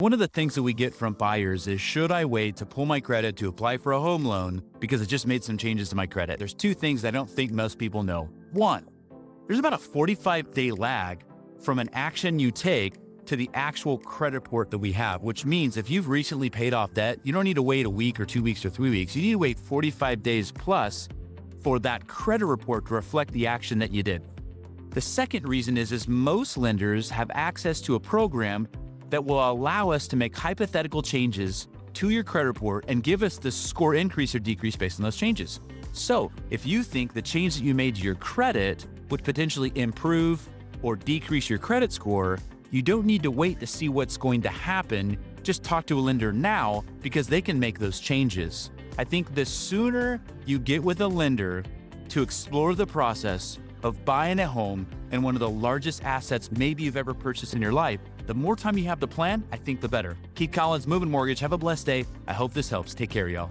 One of the things that we get from buyers is, should I wait to pull my credit to apply for a home loan because it just made some changes to my credit? There's two things I don't think most people know. One, there's about a 45-day lag from an action you take to the actual credit report that we have, which means if you've recently paid off debt, you don't need to wait a week or 2 weeks or 3 weeks. You need to wait 45 days plus for that credit report to reflect the action that you did. The second reason is most lenders have access to a program that will allow us to make hypothetical changes to your credit report and give us the score increase or decrease based on those changes. So if you think the change that you made to your credit would potentially improve or decrease your credit score, you don't need to wait to see what's going to happen. Just talk to a lender now because they can make those changes. I think the sooner you get with a lender to explore the process of buying a home and one of the largest assets maybe you've ever purchased in your life, the more time you have to plan, I think the better. Keith Collins, Moving Mortgage. Have a blessed day. I hope this helps. Take care, y'all.